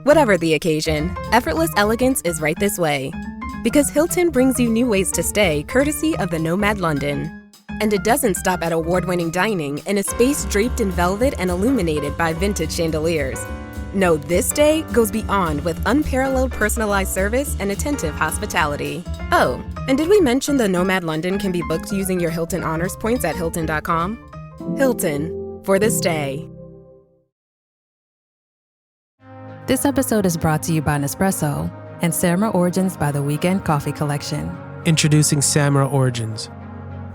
Whatever the occasion, effortless elegance is right this way. Because Hilton brings you new ways to stay courtesy of the Nomad London. And it doesn't stop at award-winning dining in a space draped in velvet and illuminated by vintage chandeliers. No, this day goes beyond with unparalleled personalized service and attentive hospitality. Oh, and did we mention the Nomad London can be booked using your Hilton Honors points at Hilton.com? Hilton, for the stay. This episode is brought to you by Nespresso and Samra Origins by the Weekend Coffee Collection. Introducing Samra Origins.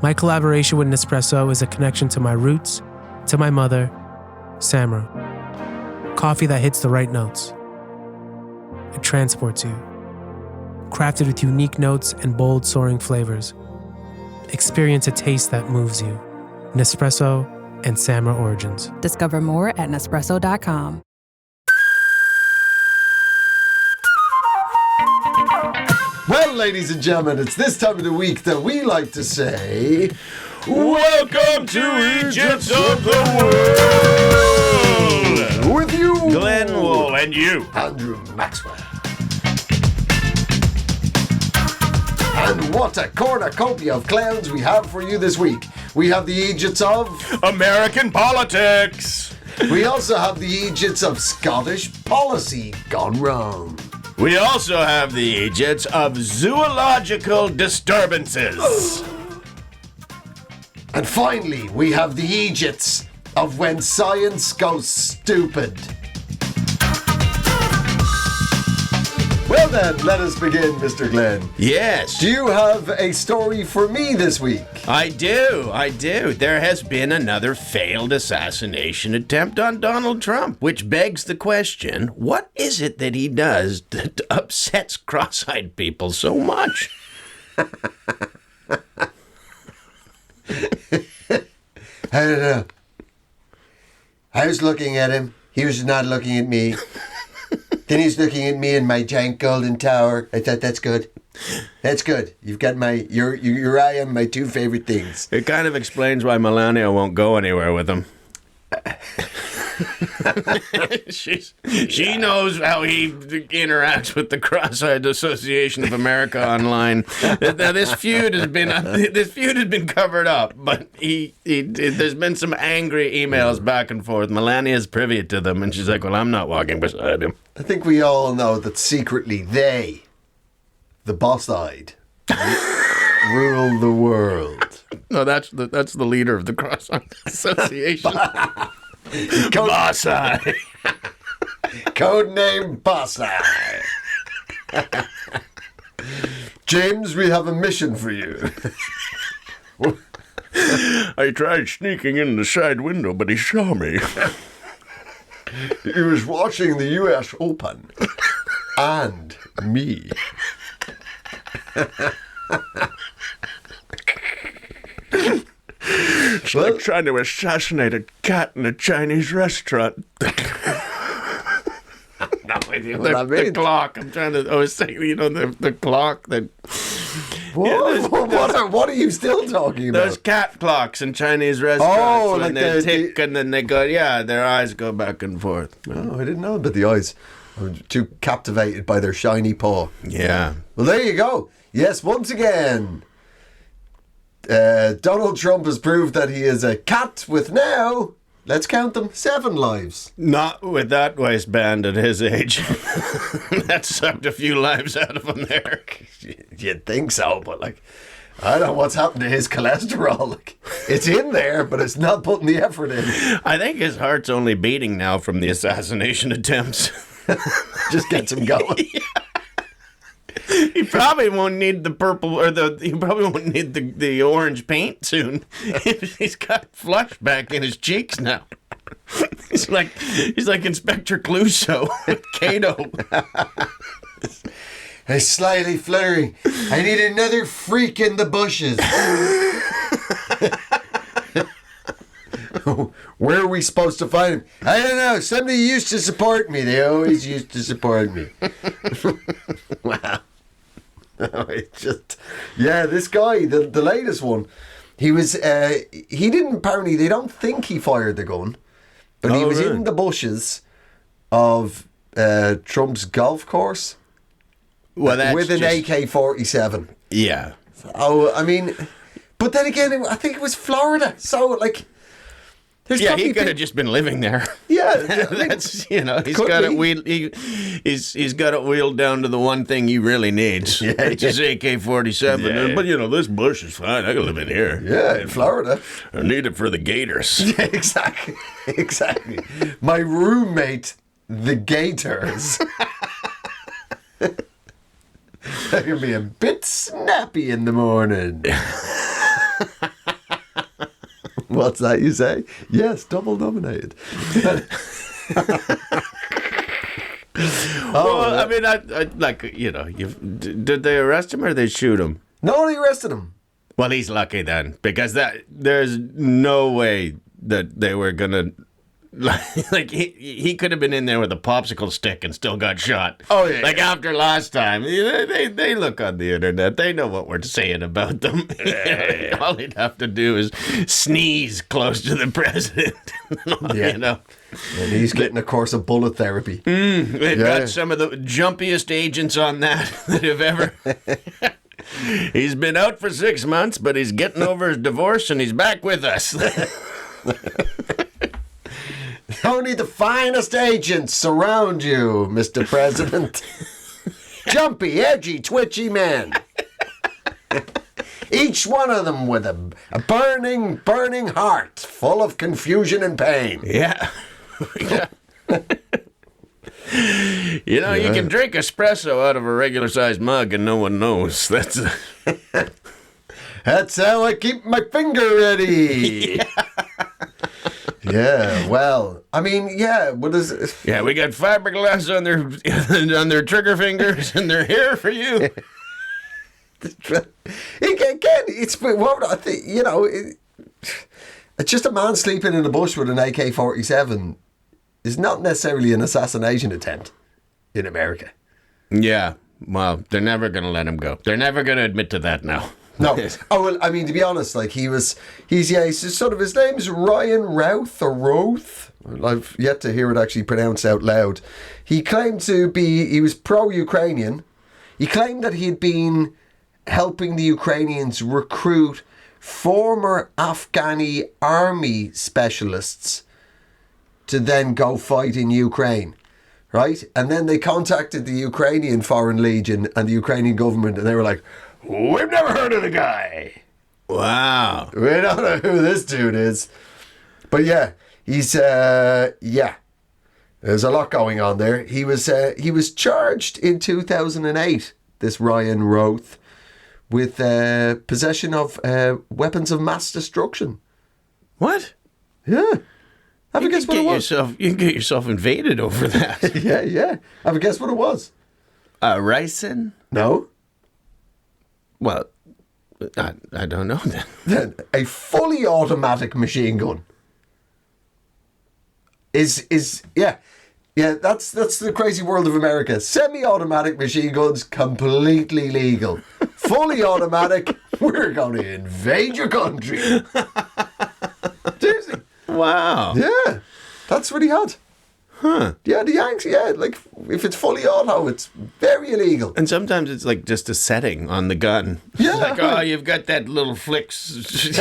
My collaboration with Nespresso is a connection to my roots, to my mother, Samra. Coffee that hits the right notes. It transports you. Crafted with unique notes and bold, soaring flavors. Experience a taste that moves you. Nespresso and Samra Origins. Discover more at Nespresso.com. Well, ladies and gentlemen, it's this time of the week that we like to say, Welcome to Eejits of the World! with you, Glenn Wool and you, Andrew Maxwell. And what a cornucopia of clowns we have for you this week. We have the Eejits of... American politics! We also have the Eejits of Scottish policy gone wrong. We also have the Eejits of zoological disturbances. And finally, we have the Eejits of when science goes stupid. Well then, let us begin, Mr. Glenn. Yes. Do you have a story for me this week? I do. There has been another failed assassination attempt on Donald Trump, which begs the question, what is it that he does that upsets cross-eyed people so much? I don't know. I was looking at him. He was not looking at me. Then he's looking at me in my giant golden tower. I thought, that's good. That's good. You've got your eye on my two favorite things. It kind of explains why Melania won't go anywhere with him. She knows how he interacts with the Cross-Eyed Association of America online. Now this feud has been covered up, but there's been some angry emails back and forth. Melania's privy to them, and she's like, "Well, I'm not walking beside him." I think we all know that secretly they, the boss-eyed, rule the world. No, that's the leader of the Cross-Eyed Association. Boss-Eye. Codename Boss-Eye. James, we have a mission for you. I tried sneaking in the side window, but he saw me. He was watching the U.S. Open. And me. It's like trying to assassinate a cat in a Chinese restaurant. The clock. I was saying, the clock that... What are you still talking about? Those cat clocks in Chinese restaurants. Oh, when like they tick and then they go, their eyes go back and forth. Oh, I didn't know about the eyes. I'm too captivated by their shiny paw. Yeah. Well, there you go. Yes, once again, Donald Trump has proved that he is a cat with now, let's count them, 7 lives. Not with that waistband at his age. That sucked a few lives out of him there. You'd think so, but I don't know what's happened to his cholesterol. It's in there, but it's not putting the effort in. I think his heart's only beating now from the assassination attempts. Just gets him going. He probably won't need the purple he probably won't need the orange paint soon. He's got flashback in his cheeks now. He's like Inspector Clouseau with Kato. He's slightly fluttering. I need another freak in the bushes. Where are we supposed to find him? I don't know. Somebody used to support me. They always used to support me. Wow. This guy, the latest one, he didn't, apparently, they don't think he fired the gun, but he was in the bushes of Trump's golf course Well, that's with an AK-47. Yeah. Oh, I mean, but then again, I think it was Florida. So, like, there's Yeah, probably he could have just been living there. Yeah, That's he's could got be. it wheeled. He's got it wheeled down to the one thing he really needs. Yeah, It's his AK-47. Yeah. But this bush is fine. I can live in here. Yeah, in Florida. I need it for the gators. Yeah, exactly. Exactly. My roommate, the gators. They're going to be a bit snappy in the morning. What's that you say? Yes, double nominated. Well, I mean, I like, did they arrest him or did they shoot him? No, they arrested him. Well, he's lucky then, because there's no way that they were gonna like he could have been in there with a popsicle stick and still got shot. Oh, yeah. Like after last time, they look on the internet, they know what we're saying about them. All he'd have to do is sneeze close to the president. Yeah. And he's getting a course of bullet therapy. They've got some of the jumpiest agents on that have ever. He's been out for 6 months, but he's getting over his divorce and he's back with us. Only the finest agents surround you, Mr. President. Jumpy, edgy, twitchy men. Each one of them with a burning, burning heart full of confusion and pain. Yeah. You can drink espresso out of a regular-sized mug and no one knows. That's how I keep my finger ready. Yeah, well, I mean, yeah, what is it? Yeah, we got fiberglass on their trigger fingers and their hair for you. Again, it's what I think. It's just a man sleeping in the bush with an AK-47 is not necessarily an assassination attempt in America. Yeah, well, they're never going to let him go. They're never going to admit to that now. No. Oh, well, I mean, to be honest, like, he's sort of, his name's Ryan Routh or Roth. I've yet to hear it actually pronounced out loud. He claimed he was pro-Ukrainian. He claimed that he had been helping the Ukrainians recruit former Afghani army specialists to then go fight in Ukraine, right? And then they contacted the Ukrainian Foreign Legion and the Ukrainian government, and they were like, "We've never heard of the guy. Wow. We don't know who this dude is." But yeah, he's there's a lot going on there. He was charged in 2008, this Ryan Roth, with possession of weapons of mass destruction. What? Yeah. Have a guess what it was. You can get yourself invaded over that. Yeah. Have a guess what it was. Ricin? No. Well, I don't know then. A fully automatic machine gun. Is that's the crazy world of America. Semi-automatic machine guns, completely legal. Fully automatic, we're going to invade your country. Seriously. Wow. Yeah, that's what he had. Huh. Yeah, the Yanks, like, if it's fully auto, it's very illegal. And sometimes it's like just a setting on the gun. Yeah. It's like, you've got that little flicks. You just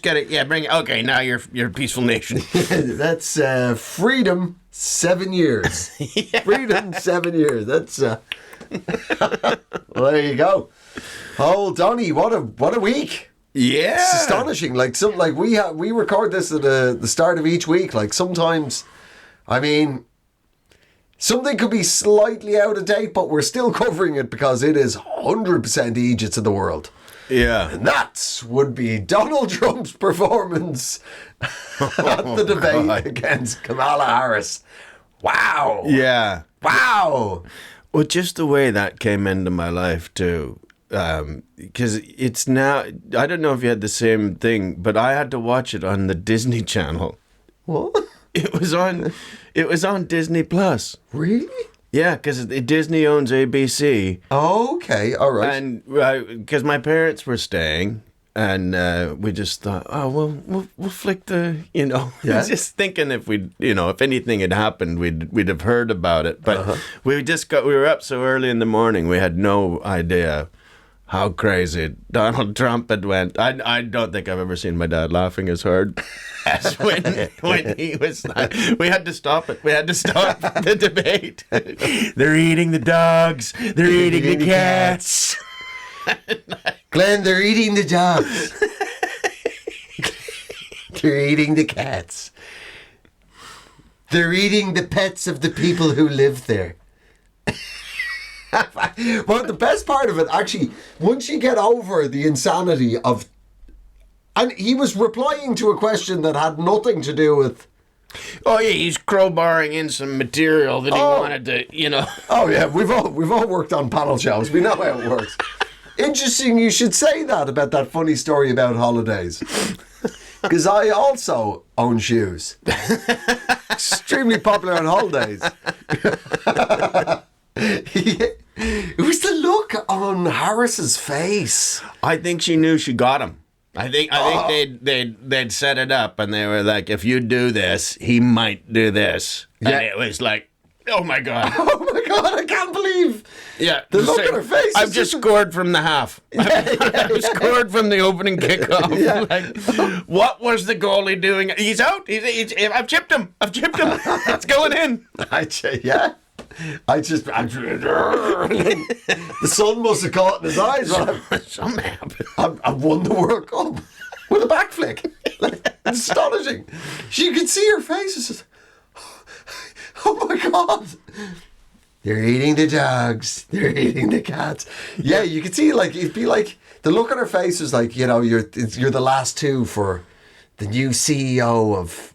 got it. Yeah, bring it. Okay, now you're a peaceful nation. That's freedom 7 years. Yeah. Freedom 7 years. That's well, there you go. Oh, Donny, what a week. Yeah. It's astonishing. Like we record this at the start of each week. Like sometimes, I mean, something could be slightly out of date, but we're still covering it because it is 100% Eejits of the world. Yeah. And that would be Donald Trump's performance at the debate against Kamala Harris. Wow. Yeah. Wow. Well, just the way that came into my life too. Because it's now, I don't know if you had the same thing, but I had to watch it on the Disney Channel. What? It was on Disney Plus. Really? Yeah, because Disney owns ABC. Okay, all right. And because my parents were staying, we just thought, oh, well, we'll flick the, Yeah. just thinking if if anything had happened, we'd have heard about it. But we were up so early in the morning, we had no idea how crazy Donald Trump had went. I don't think I've ever seen my dad laughing as hard as when he was. We had to stop it. We had to stop the debate. They're eating the dogs. They're eating the cats. Glenn, they're eating the dogs. They're eating the cats. They're eating the pets of the people who live there. Well, the best part of it, actually, once you get over the insanity of... And he was replying to a question that had nothing to do with... Oh, yeah, he's crowbarring in some material that he wanted to, Oh, yeah, we've all worked on panel shows. We know how it works. Interesting you should say that about that funny story about holidays. Because I also own shoes. Extremely popular on holidays. It was the look on Harris's face. I think she knew she got him. I think they'd set it up, and they were like, if you do this, he might do this. Yeah. And it was like, oh my God. Oh my God, I can't believe. Yeah. The look on her face. I've just scored from the half. I've scored from the opening kickoff. Yeah. Like, what was the goalie doing? He's out. I've chipped him. It's going in. Yeah. The sun must have caught in his eyes. Something happened. I've won the World Cup with a back flick. It's astonishing. You could see her face. It's just, oh my God. They're eating the dogs. They're eating the cats. Yeah, you could see, like, it'd be like, the look on her face was like, you're the last two for the new CEO of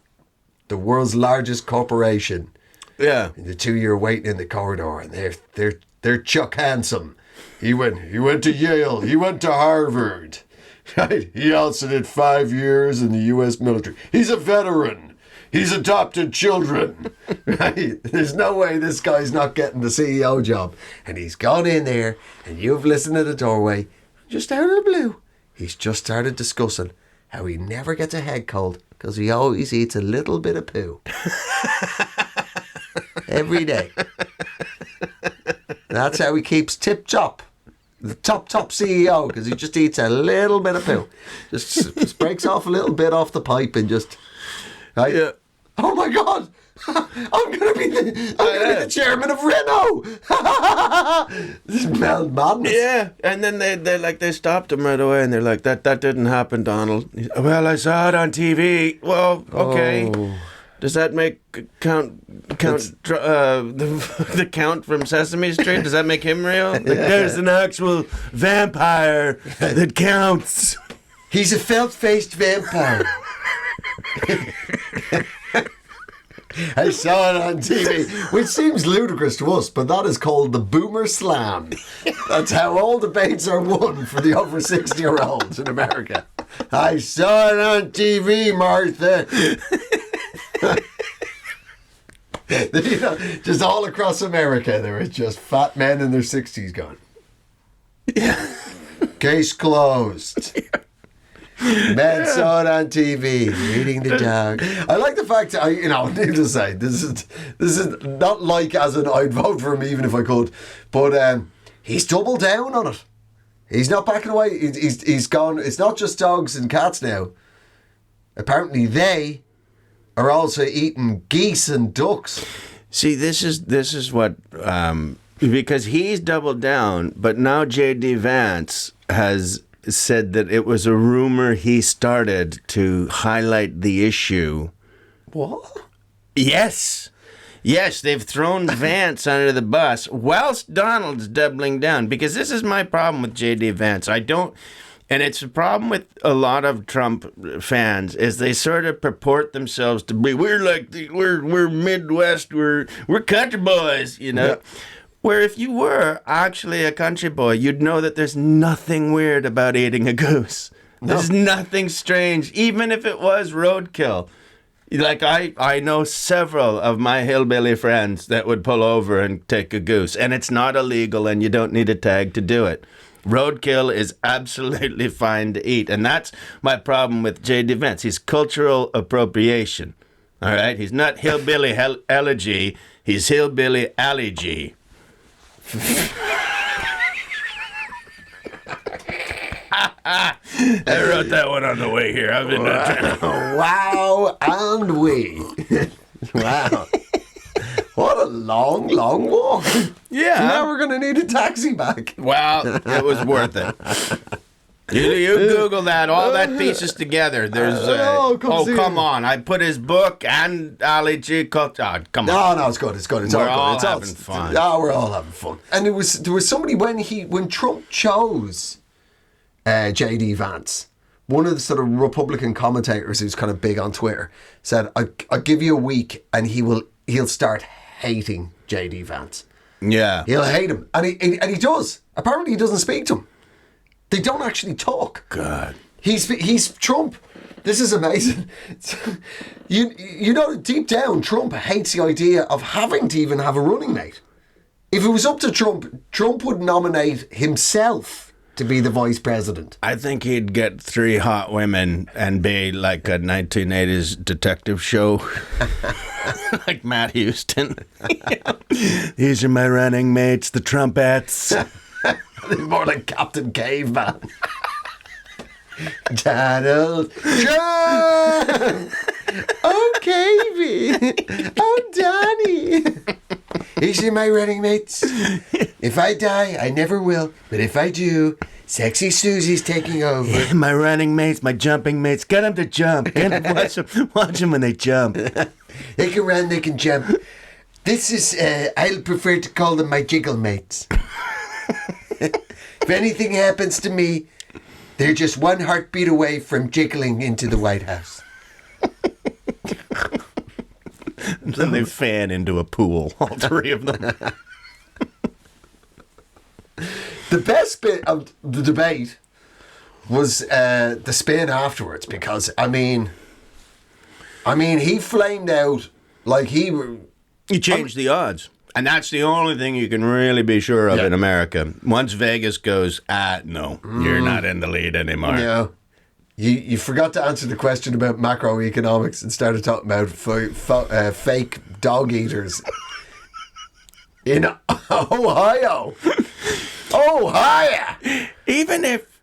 the world's largest corporation. Yeah. And the two you're waiting in the corridor, and they're Chuck Handsome. He went to Yale. He went to Harvard. Right? He also did 5 years in the U.S. military. He's a veteran. He's adopted children. Right? There's no way this guy's not getting the CEO job. And he's gone in there, and you've listened to the doorway. Just out of the blue, he's just started discussing how he never gets a head cold because he always eats a little bit of poo. Every day. That's how he keeps tip-top. The top CEO, because he just eats a little bit of poo. Just breaks off a little bit off the pipe and just... Right? Yeah. Oh my God! I'm gonna be the chairman of Renault. This is madness. Yeah, and then they stopped him right away, and they're like, "That didn't happen, Donald." Well, I saw it on TV. Well, okay. Oh. Does that make the Count from Sesame Street? Does that make him real? Like, there's an actual vampire that counts. He's a felt-faced vampire. I saw it on TV, which seems ludicrous to us, but that is called the Boomer Slam. That's how all debates are won for the over 60-year-olds in America. I saw it on TV, Martha. Just all across America, there were just fat men in their 60s going. Yeah. Case closed. Men saw it on TV, eating the dog. I like the fact that, needless to say, this is not like as in I'd vote for him even if I could, but he's doubled down on it. He's not backing away. He's gone. It's not just dogs and cats now. Apparently they are also eating geese and ducks. See, this is what because he's doubled down, but now J.D. Vance has said that it was a rumor he started to highlight the issue. What? Yes, they've thrown Vance under the bus whilst Donald's doubling down, because this is my problem with J.D. Vance. And it's a problem with a lot of Trump fans, is they sort of purport themselves to be, we're Midwest, we're country boys, Yeah. Where if you were actually a country boy, you'd know that there's nothing weird about eating a goose. No. There's nothing strange, even if it was roadkill. Like, I know several of my hillbilly friends that would pull over and take a goose, and it's not illegal, and you don't need a tag to do it. Roadkill is absolutely fine to eat. And that's my problem with J.D. Vance. He's cultural appropriation. All right? He's not hillbilly elegy. He's hillbilly allergy. I wrote that one on the way here. I've been Wow, and we. Wow. What a long, long walk. Yeah. Now we're going to need a taxi back. Well, it was worth it. You Google that, all that pieces together. There's come on! I put his book and Ali G. Come on! No, it's good. It's good. It's We're all good. all having fun. No, we're all having fun. And there was somebody when Trump chose J.D. Vance, one of the sort of Republican commentators who's kind of big on Twitter said, "I'll give you a week, and he'll start hating J.D. Vance. Yeah, He'll hate him, and he does. Apparently, he doesn't speak to him. They don't actually talk. God, he's Trump. This is amazing. You know, deep down, Trump hates the idea of having to even have a running mate. If it was up to Trump, Trump would nominate himself to be the vice president. I think he'd get 3 hot women and be like a 1980s detective show, like Matt Houston. These are my running mates, the Trumpettes. More like Captain Caveman. Donald Trump. Oh, Cavey. Oh, Donnie. These are my running mates. If I die, I never will. But if I do, Sexy Susie's taking over. My running mates, my jumping mates. Get them to jump. Watch them when they jump. They can run, they can jump. This is, I'll prefer to call them my jiggle mates. If anything happens to me, they're just one heartbeat away from jiggling into the White House. Then they fan into a pool, all 3 of them. The best bit of the debate was the spin afterwards, because I mean, he flamed out like he changed the odds. And that's the only thing you can really be sure of in America. Once Vegas goes, no, you're not in the lead anymore. Yeah. You forgot to answer the question about macroeconomics and started talking about fake dog eaters in Ohio. Ohio! Even if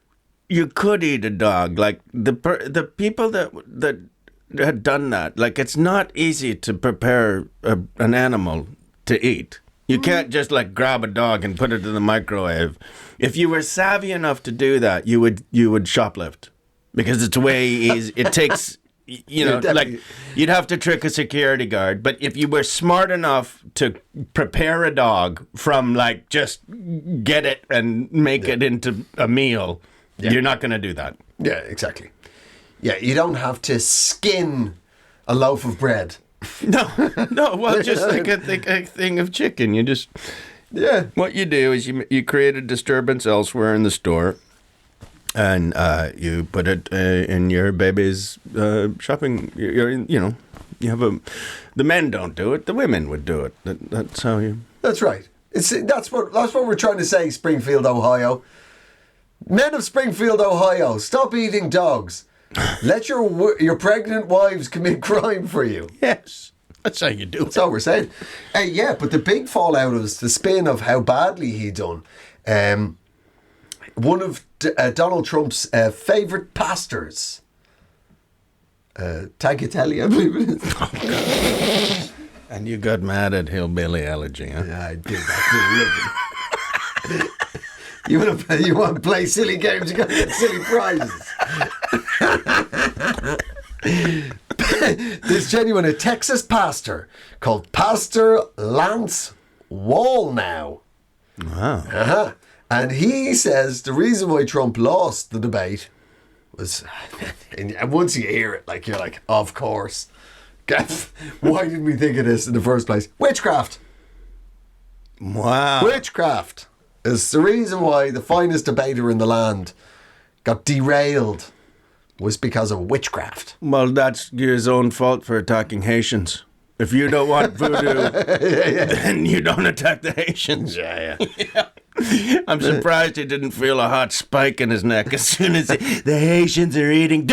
you could eat a dog, like the people that had done that, like it's not easy to prepare an animal to eat. You can't just like grab a dog and put it in the microwave. If you were savvy enough to do that, you would shoplift, because it's way easy. It takes, like you'd have to trick a security guard. But if you were smart enough to prepare a dog from like just get it and make it into a meal, you're not going to do that. Yeah, exactly. Yeah, you don't have to skin a loaf of bread. No. Well, just like a thing of chicken. You just, what you do is you create a disturbance elsewhere in the store, and you put it in your baby's shopping. You have the men don't do it. The women would do it. That's how you. That's right. That's what we're trying to say. Springfield, Ohio. Men of Springfield, Ohio, stop eating dogs. Let your pregnant wives commit crime for you. Yes, that's how you do it. That's all we're saying. But the big fallout was the spin of how badly he done. One of Donald Trump's favourite pastors, Tagliatelle, I believe it is. Oh, and you got mad at hillbilly allergy, huh? Yeah, I did. You want to play silly games, you got to get silly prizes. There's genuine a Texas pastor called Pastor Lance Wallnow. Wow. Uh-huh. And he says the reason why Trump lost the debate was, and once you hear it, like you're like, of course. Why didn't we think of this in the first place? Witchcraft. Wow. Witchcraft is the reason why the finest debater in the land got derailed, was because of witchcraft. Well, that's his own fault for attacking Haitians. If you don't want voodoo, then you don't attack the Haitians. Yeah. I'm surprised he didn't feel a hot spike in his neck as soon as the Haitians are eating.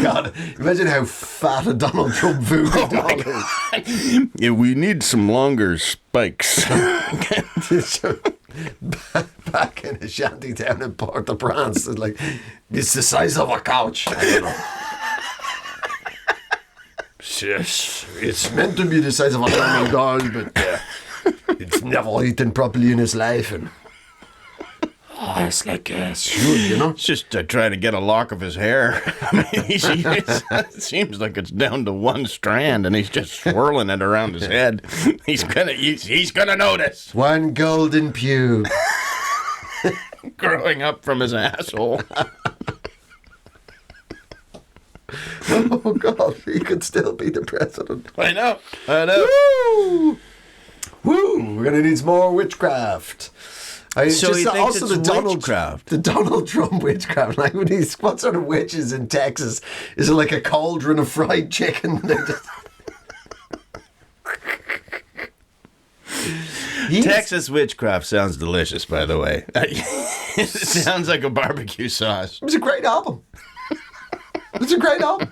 God, imagine how fat a Donald Trump voodoo doll is. Yeah, we need some longer spikes. Back in a shanty town in Port-au-Prince, it's like, it's the size of a couch. I don't know. Yes, it's meant to be the size of a Donald doll, but it's never eaten properly in his life. And it's like, should, you know? It's just trying to get a lock of his hair. I mean, it seems like it's down to one strand, and he's just swirling it around his head. He's gonna notice. One golden pube. Growing up from his asshole. Oh, God, he could still be the president. I know. Woo! Woo! We're going to need some more witchcraft. So he thinks it's witchcraft. The Donald Trump witchcraft. Like, what sort of witches in Texas? Is it like a cauldron of fried chicken? Texas witchcraft sounds delicious, by the way. It sounds like a barbecue sauce. It was a great album. It's a great album.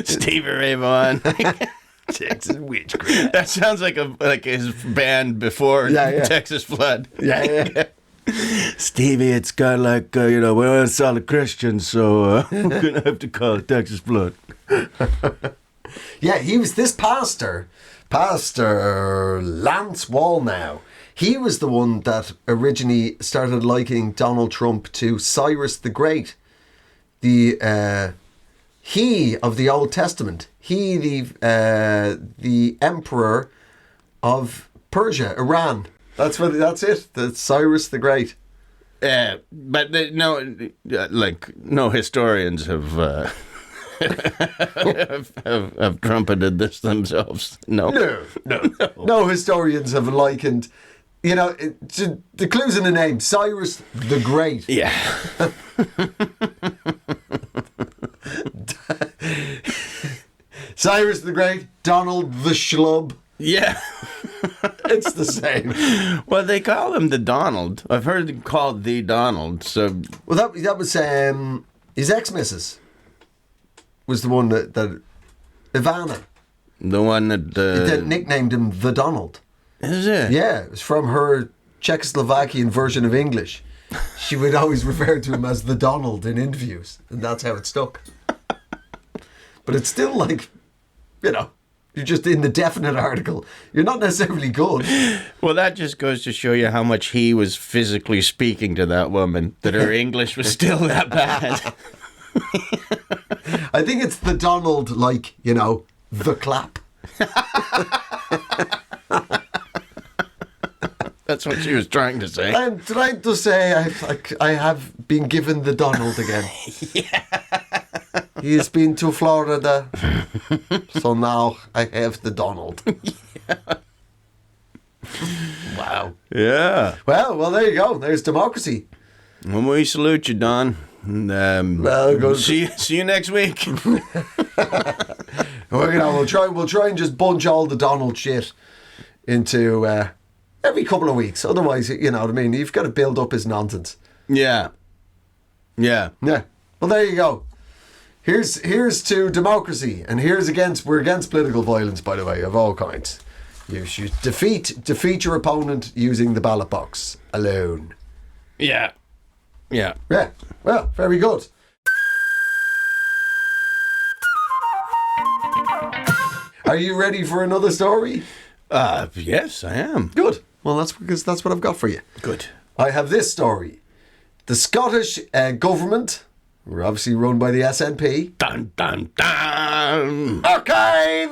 Stevie Ray Vaughan. Texas witchcraft. That sounds like his band before Texas Flood. Yeah. Stevie, it's got like, we're a solid Christians, so we're going to have to call it Texas Flood. Yeah, he was this Pastor Lance Wallnow. He was the one that originally started likening Donald Trump to Cyrus the Great. The he of the Old Testament. He, the emperor of Persia, Iran. That's it. That's Cyrus the Great. But no historians have have trumpeted this themselves. No. No historians have likened. The clue's in the name. Cyrus the Great. Yeah. Cyrus the Great, Donald the Schlub. Yeah. It's the same. Well, they call him the Donald. I've heard him called the Donald. So, well, that was his ex-missus was the one that Ivana. The one that nicknamed him the Donald. Is it? Yeah, it was from her Czechoslovakian version of English. She would always refer to him as the Donald in interviews, and that's how it stuck. But it's still like, you're just in the definite article. You're not necessarily good. Well, that just goes to show you how much he was physically speaking to that woman, that her English was still that bad. I think it's the Donald, the clap. That's what she was trying to say. I'm trying to say I have been given the Donald again. Yeah. He's been to Florida, so now I have the Donald. Yeah. Wow. Yeah. Well, there you go. There's democracy. Well, we salute you, Don. Well, see you next week. We'll try and just bunch all the Donald shit into every couple of weeks. Otherwise, you know what I mean. You've got to build up his nonsense. Yeah. Well, there you go. Here's to democracy, and we're against political violence, by the way, of all kinds. You should defeat your opponent using the ballot box alone. Yeah. Well, very good. Are you ready for another story? Yes, I am. Good. Well, that's because that's what I've got for you. Good. I have this story. The Scottish government, we're obviously run by the SNP. Dun, dun, dun. Okay,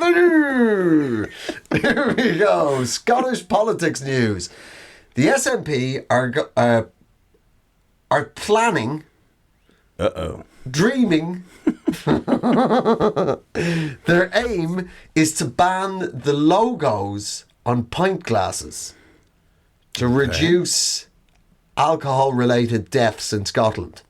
here we go. Scottish politics news. The SNP are planning, dreaming. Their aim is to ban the logos on pint glasses to reduce alcohol-related deaths in Scotland.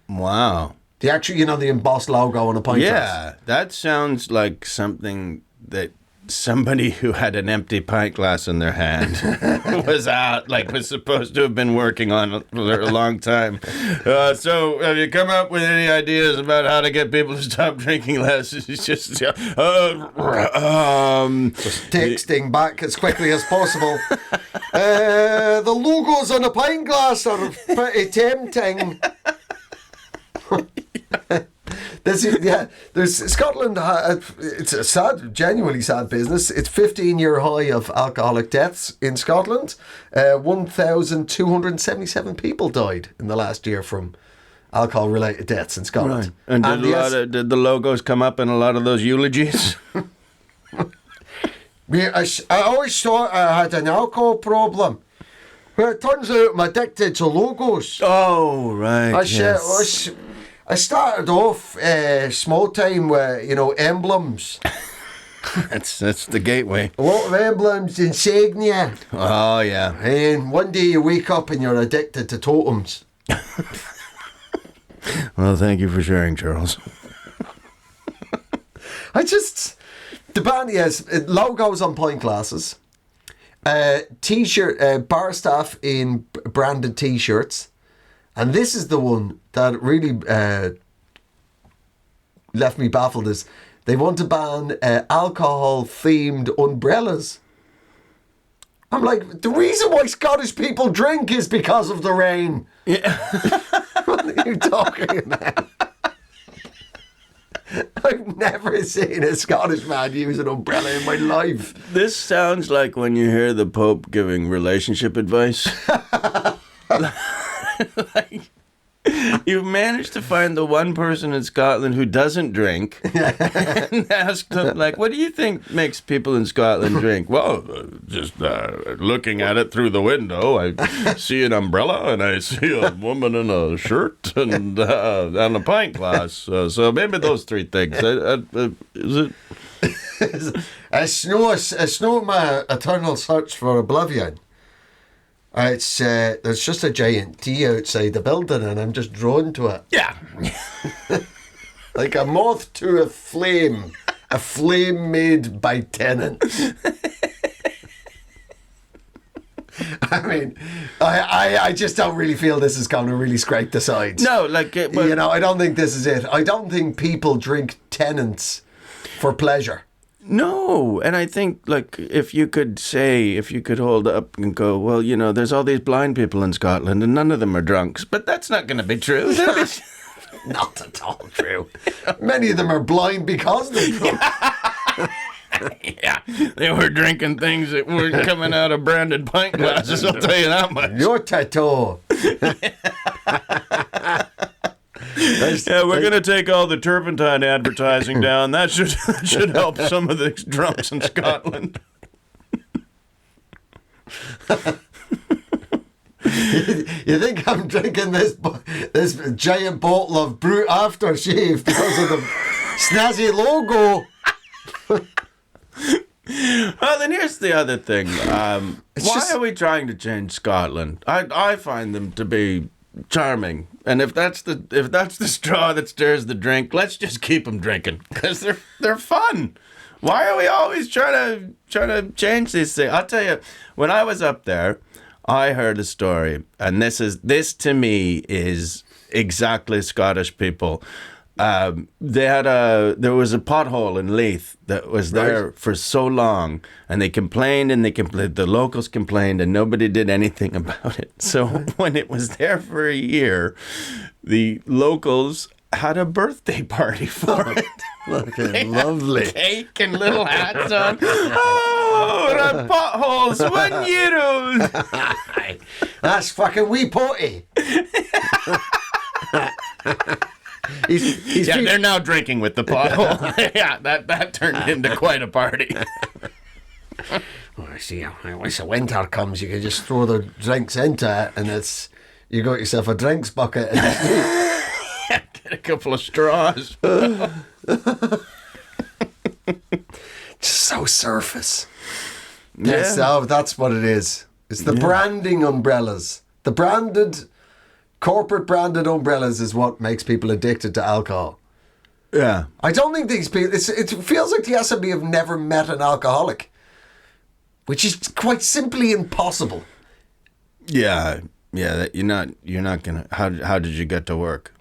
Wow. The actual, the embossed logo on a pint glass. Yeah, that sounds like something that somebody who had an empty pint glass in their hand was supposed to have been working on for a long time. So have you come up with any ideas about how to get people to stop drinking less? It's just texting back as quickly as possible. The logos on a pint glass are pretty tempting. There's Scotland. It's a sad, genuinely sad business. It's 15-year high of alcoholic deaths in Scotland. 1,277 people died in the last year from alcohol-related deaths in Scotland. Right. And did the logos come up in a lot of those eulogies? I always thought I had an alcohol problem. Well, it turns out I'm addicted to logos. Oh, right. I started off small time with, emblems. That's the gateway. A lot of emblems, insignia. Oh, yeah. And one day you wake up and you're addicted to totems. Well, thank you for sharing, Charles. The band has logos on pint glasses, t-shirt, bar staff in branded t-shirts. And this is the one that really left me baffled is they want to ban alcohol-themed umbrellas. I'm like, the reason why Scottish people drink is because of the rain. Yeah. What are you talking about? I've never seen a Scottish man use an umbrella in my life. This sounds like when you hear the Pope giving relationship advice. Like, you've managed to find the one person in Scotland who doesn't drink and ask them, like, what do you think makes people in Scotland drink? Well, just looking at it through the window, I see an umbrella and I see a woman in a shirt and a pint glass. So maybe those three things. Is it? It's not my eternal search for oblivion. There's just a giant T outside the building and I'm just drawn to it. Yeah. Like a moth to a flame made by tenants. I mean, I just don't really feel this is going to really scrape the sides. No, like... I don't think this is it. I don't think people drink tenants for pleasure. No, and I think, like, if you could hold up and go, well, there's all these blind people in Scotland and none of them are drunks, but that's not going to be true. Not at all true. Many of them are blind because they're drunk. Yeah, they were drinking things that weren't coming out of branded pint glasses, I'll tell you that much. Your tattoo. Yeah, we're going to take all the turpentine advertising down. That should help some of the drunks in Scotland. You think I'm drinking this giant bottle of Brute aftershave because of the snazzy logo? Well, then here's the other thing. Why are we trying to change Scotland? I find them to be charming, and if that's the straw that stirs the drink, let's just keep them drinking because they're fun. Why are we always trying to change these things? I'll tell you, when I was up there, I heard a story, and this to me is exactly Scottish people. There was a pothole in Leith that was there for so long, and the locals complained, and nobody did anything about it. So when it was there for a year, the locals had a birthday party for it. Looking lovely. Cake and little hats on. Oh, the potholes, €1. That's fucking wee potty. They're now drinking with the pothole. Yeah, that turned into quite a party. Well, see, once the winter comes, you can just throw the drinks into it, and you got yourself a drinks bucket. And get a couple of straws. Just so surface. Yeah. That's what it is. It's the branding umbrellas. The branded corporate branded umbrellas is what makes people addicted to alcohol. Yeah. I don't think these people... It feels like the SMB have never met an alcoholic, which is quite simply impossible. Yeah. That you're not gonna. How did you get to work?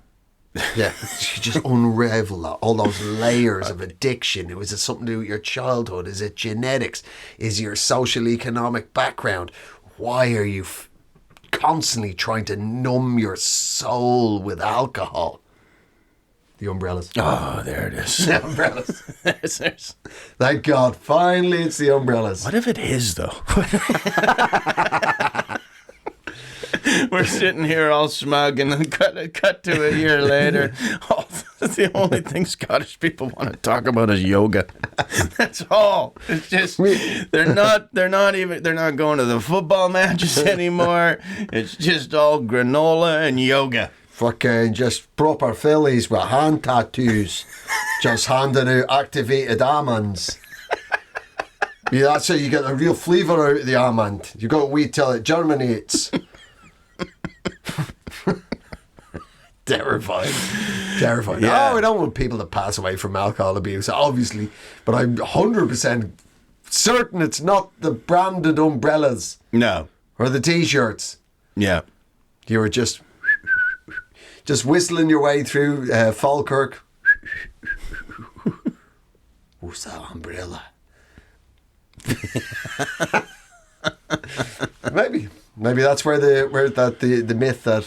Yeah, you just unravel all those layers of addiction. Was it something to do with your childhood? Is it genetics? Is your social economic background? Why are you constantly trying to numb your soul with alcohol? The umbrellas. Oh, there it is. The umbrellas. There's- Thank God. Finally, it's the umbrellas. What if it is, though? We're sitting here all smug, and then cut to a year later. Oh, the only thing Scottish people want to talk about is yoga. That's all. It's just they're not going to the football matches anymore. It's just all granola and yoga. Fucking just proper fillies with hand tattoos, just handing out activated almonds. Yeah, that's how you get a real flavour out of the almond. You got to wait till it germinates. Terrifying. Yeah. Oh, I don't want people to pass away from alcohol abuse, obviously, but I'm 100% certain it's not the branded umbrellas. No. Or the t-shirts. Yeah. You were just whistling your way through Falkirk. What's that umbrella? Maybe that's where the myth that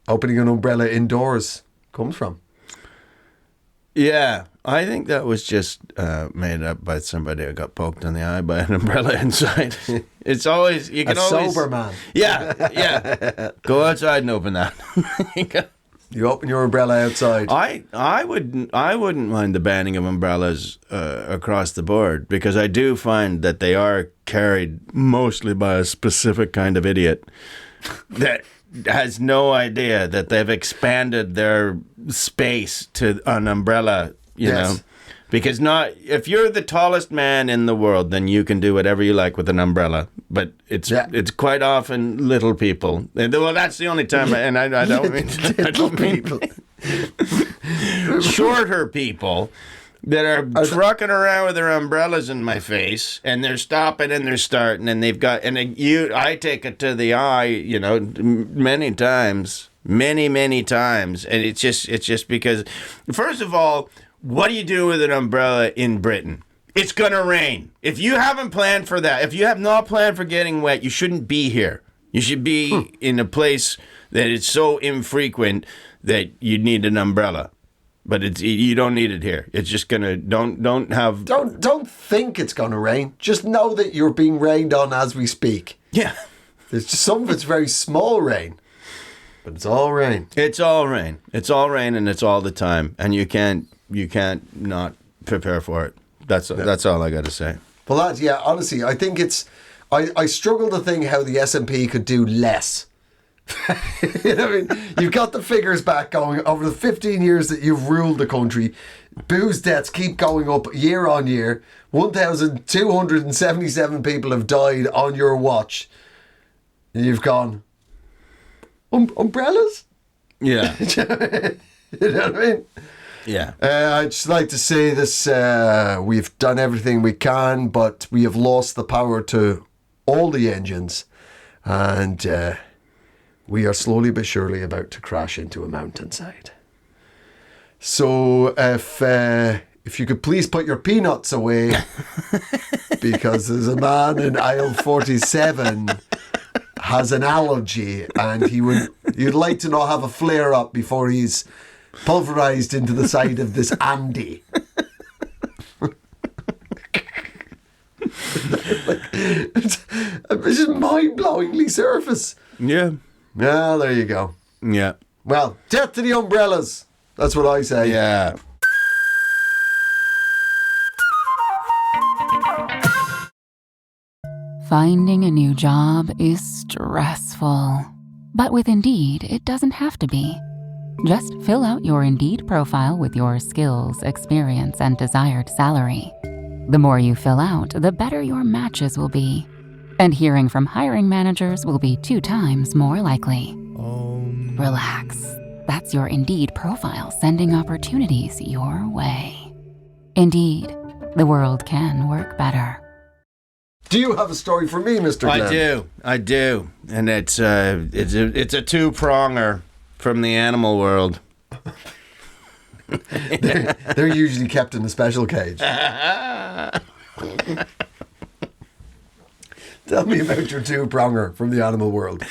opening an umbrella indoors comes from. Yeah, I think that was just made up by somebody who got poked in the eye by an umbrella inside. It's always you can A always sober man. Yeah. Go outside and open that. You open your umbrella outside. I wouldn't mind the banning of umbrellas across the board, because I do find that they are carried mostly by a specific kind of idiot that has no idea that they've expanded their space to an umbrella, you know. Because if you're the tallest man in the world, then you can do whatever you like with an umbrella. But it's quite often little people. Well, that's the only time. I don't mean shorter people that are trucking around with their umbrellas in my face, and they're stopping and they're starting, and they've got I take it to the eye, you know, many times, and it's just because, first of all, what do you do with an umbrella in Britain? It's going to rain. If you haven't planned for that, if you have not planned for getting wet, you shouldn't be here. You should be in a place that is so infrequent that you need an umbrella. But you don't need it here. It's just going to, don't think it's going to rain. Just know that you're being rained on as we speak. Yeah. There's just some of it's very small rain. But it's all rain. It's all rain. It's all rain, and it's all the time. And you can't not prepare for it. That's all I got to say. Well, honestly, I think I struggle to think how the SNP could do less. You know what I mean? You've got the figures back going over the 15 years that you've ruled the country. Booze deaths keep going up year on year. 1,277 people have died on your watch. And you've gone, umbrellas? Yeah. You know what I mean? Yeah. I'd just like to say this, we've done everything we can, but we have lost the power to all the engines, and we are slowly but surely about to crash into a mountainside. So if you could please put your peanuts away, because there's a man in aisle 47 has an allergy, and you'd like to not have a flare up before he's pulverized into the side of this Andy. It's just mind-blowingly surface. Yeah. Yeah, there you go. Yeah. Well, death to the umbrellas. That's what I say. Yeah. Finding a new job is stressful. But with Indeed, it doesn't have to be. Just fill out your Indeed profile with your skills, experience, and desired salary. The more you fill out, the better your matches will be. And hearing from hiring managers will be 2 times more likely. relax. That's your Indeed profile sending opportunities your way. Indeed, the world can work better. Do you have a story for me, Mr. Glenn? I do. And it's a two-pronger from the animal world. They're usually kept in a special cage. Tell me about your two-pronger from the animal world.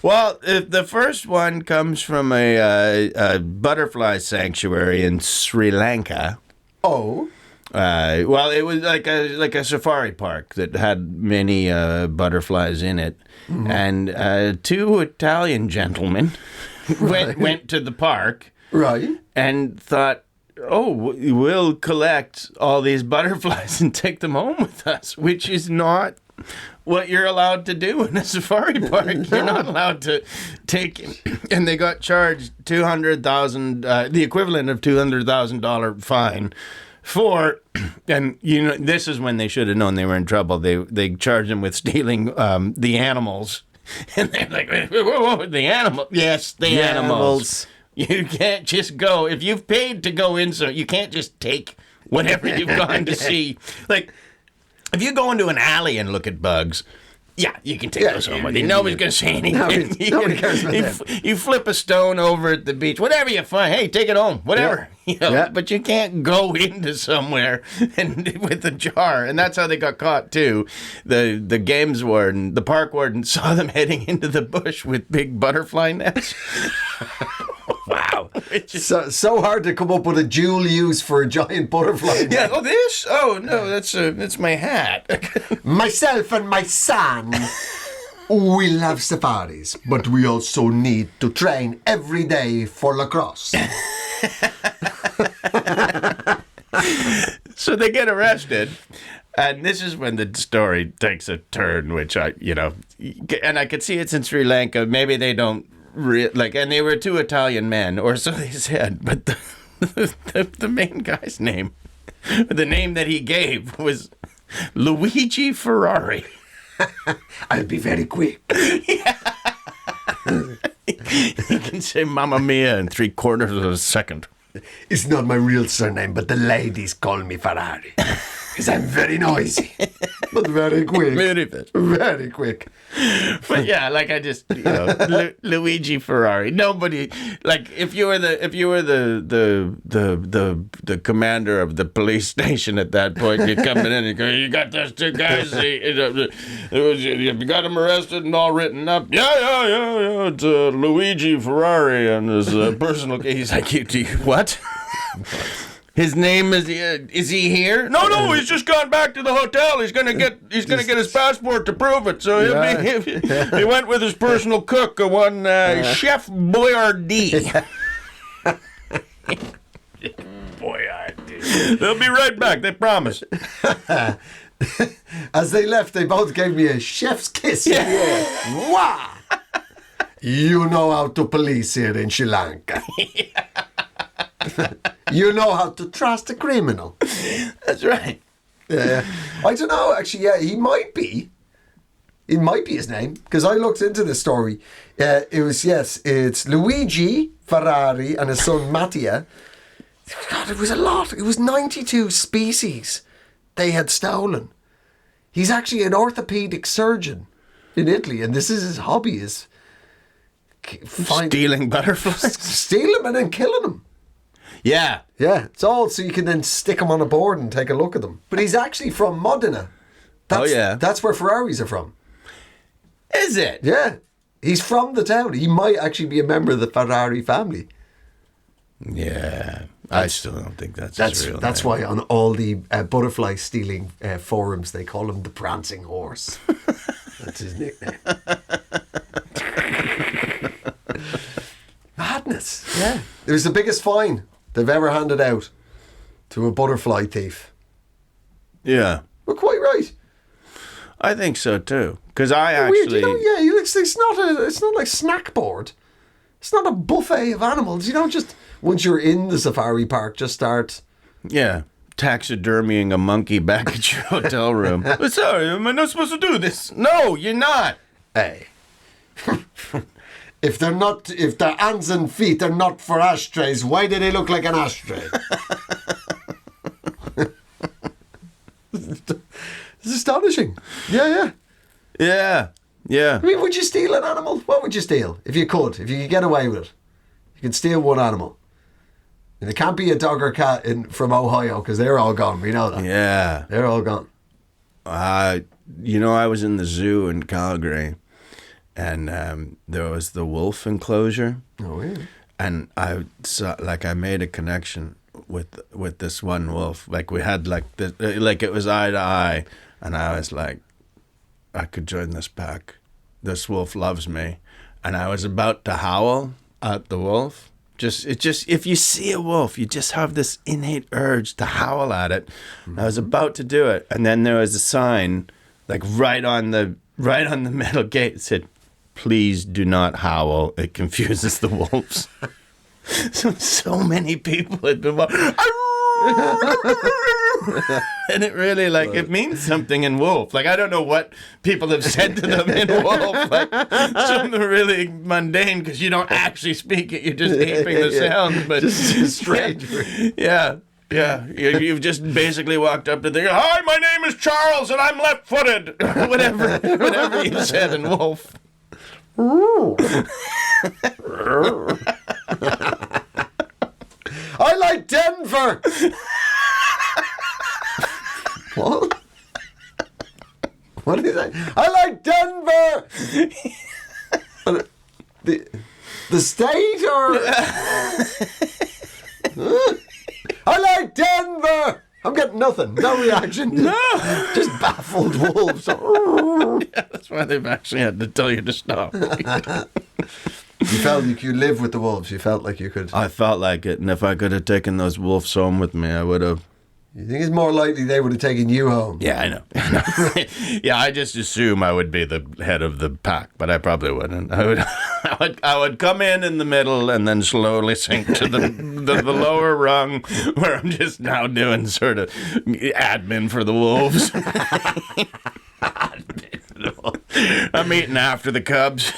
Well, the first one comes from a butterfly sanctuary in Sri Lanka. Oh. Well, it was like a safari park that had many butterflies in it, and two Italian gentlemen went to the park, Right. and thought, "Oh, we'll collect all these butterflies and take them home with us," which is not what you're allowed to do in a safari park. You're not allowed to take, and they got charged $200,000, the equivalent of $200,000 fine. And this is when they should have known they were in trouble. They charged them with stealing the animals, and they're like, whoa, the animal? Yes, the animals. You can't just go if you've paid to go in. So you can't just take whatever you've gone to see. Like if you go into an alley and look at bugs. Yeah, you can take those home with you. Nobody's going to say anything. Nobody cares about that. You flip a stone over at the beach. Whatever you find, hey, take it home. Whatever. Yeah. But you can't go into somewhere and with a jar. And that's how they got caught, too. The games warden, the park warden, saw them heading into the bush with big butterfly nets. Wow. So hard to come up with a dual use for a giant butterfly. Yeah, this? Oh, no, that's my hat. Myself and my son, we love safaris, but we also need to train every day for lacrosse. So they get arrested. And this is when the story takes a turn, which and I could see it's in Sri Lanka. Maybe they don't and they were two Italian men, or so they said. But the main guy's name, the name that he gave was Luigi Ferrari. I'll be very quick. He can say "Mamma Mia" in 3/4 of a second. It's not my real surname, but the ladies call me Ferrari. Because I'm very noisy. But very quick. Very quick. But yeah, like I just Luigi Ferrari. Nobody if you were the commander of the police station at that point, you're coming in and you go, "You got those two guys, you got them arrested and all written up." Yeah. It's Luigi Ferrari and his personal. He's like, what? His name is he here? No, he's just gone back to the hotel. He's gonna get his passport to prove it. So he went with his personal cook, one Chef Boyardee. Boyardee. They'll be right back. They promise. As they left, they both gave me a chef's kiss. Yeah. Wow. You know how to police here in Sri Lanka. You know how to trust a criminal. That's right. Yeah. I don't know, actually, yeah, he might be. It might be his name, because I looked into the story. It's Luigi Ferrari and his son Mattia. God, it was a lot. It was 92 species they had stolen. He's actually an orthopedic surgeon in Italy, and this is his hobby, is stealing butterflies. Steal them and then killing them. Yeah. Yeah, it's all so you can then stick them on a board and take a look at them. But he's actually from Modena. That's where Ferraris are from. Is it? Yeah. He's from the town. He might actually be a member of the Ferrari family. Yeah. I still don't think that's his real name. That's why on all the butterfly stealing forums they call him the Prancing Horse. That's his nickname. Madness. Yeah. It was the biggest fine they've ever handed out to a butterfly thief. Yeah. We're quite right. I think so too. Because I actually... Weird, it's not like snack board. It's not a buffet of animals. You don't just, once you're in the safari park, just start... Yeah. Taxidermying a monkey back at your hotel room. Sorry, am I not supposed to do this? No, you're not. Hey. if their hands and feet are not for ashtrays, why do they look like an ashtray? It's astonishing. Yeah. Yeah. I mean, would you steal an animal? What would you steal? If you could get away with it. You could steal one animal. And it can't be a dog or cat from Ohio, because they're all gone. We know that. Yeah. They're all gone. I was in the zoo in Calgary, and there was the wolf enclosure. Oh, yeah. And I saw, I made a connection with this one wolf. We had it was eye to eye, and I was like, I could join this pack. This wolf loves me, and I was about to howl at the wolf. If you see a wolf, you just have this innate urge to howl at it. Mm-hmm. I was about to do it, and then there was a sign, right on the metal gate, that said, "Please do not howl. It confuses the wolves." So many people had been and it really it means something in wolf. I don't know what people have said to them in wolf. Something really mundane, because you don't actually speak it. You're just aping the sounds. But just strange. Yeah. You've just basically walked up to the, "Hi, my name is Charles and I'm left-footed." Whatever you said in wolf. I like Denver. What? What did he say? I like Denver. The state, or? I like Denver. I'm getting nothing. No reaction. No. Just baffled wolves. Yeah, that's why they've actually had to tell you to stop. You felt you could live with the wolves. You felt like you could. I felt like it, and if I could have taken those wolves home with me, I would have. You think it's more likely they would have taken you home? Yeah, I know. Yeah, I just assume I would be the head of the pack, but I probably wouldn't. I would come in the middle and then slowly sink to the lower rung, where I'm just now doing sort of admin for the wolves. I'm eating after the cubs.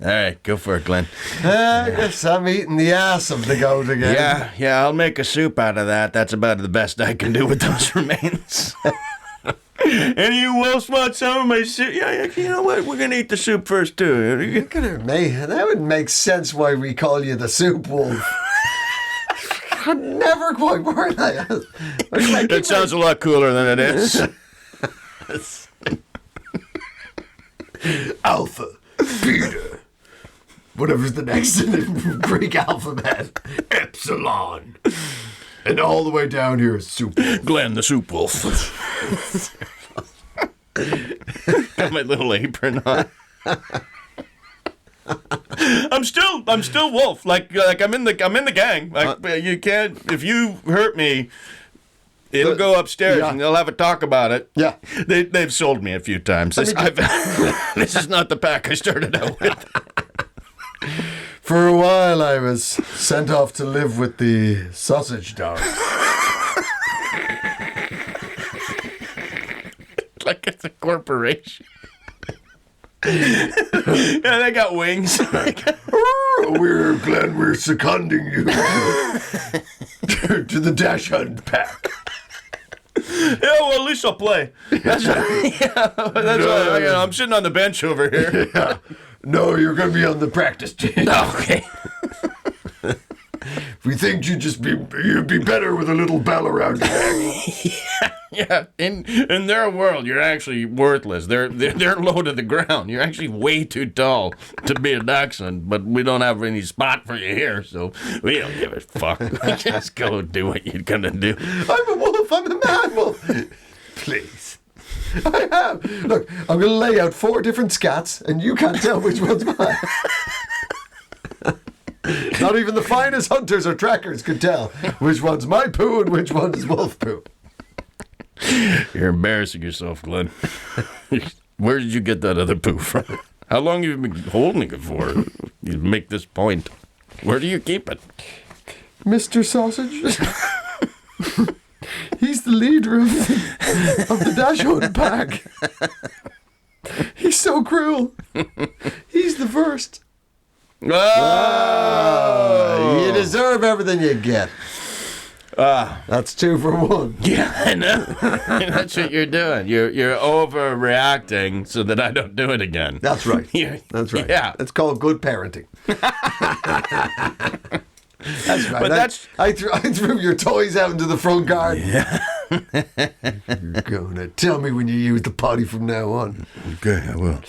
All right, go for it, Glenn. I guess I'm eating the ass of the goat again. Yeah, I'll make a soup out of that. That's about the best I can do with those remains. And you wolves want some of my soup? Yeah, you know what? We're going to eat the soup first, too. That would make sense why we call you the soup wolf. I never quite worked like that. It sounds a lot cooler than it is. Alpha, Beta, whatever's the next in the Greek alphabet, Epsilon, and all the way down here is Soup Wolf. Glenn the Soup Wolf. Got my little apron on. I'm still Wolf. I'm in the gang. You can't, if you hurt me, it'll go upstairs and they'll have a talk about it. Yeah. They've sold me a few times. This is not the pack I started out with. For a while, I was sent off to live with the sausage dogs. Like it's a corporation. Yeah, they got wings. We're seconding you to the Dash Hunt pack. Yeah, well, at least I'll play. That's right. Yeah, that's why I'm sitting on the bench over here. Yeah. No, you're going to be on the practice team. Okay. We think you'd be better with a little bell around your neck. Yeah. In their world, you're actually worthless. They're low to the ground. You're actually way too tall to be a dachshund, but we don't have any spot for you here, so we don't give a fuck. Just go do what you're gonna do. I'm a wolf. I'm a man wolf. Please. I am. Look, I'm gonna lay out 4 different scats, and you can't tell which one's mine. Not even the finest hunters or trackers could tell which one's my poo and which one is wolf poo. You're embarrassing yourself, Glenn. Where did you get that other poo from? How long have you been holding it for? You make this point. Where do you keep it? Mr. Sausage. He's the leader of the Dash Hunt pack. He's so cruel. He's the first. Oh! You deserve everything you get. That's 2 for 1. Yeah, I know. That's what you're doing. You're overreacting so that I don't do it again. That's right. Yeah. That's right. Yeah. That's called good parenting. That's right. But I threw your toys out into the front garden. Yeah. You're gonna tell me when you use the potty from now on. Okay, I will.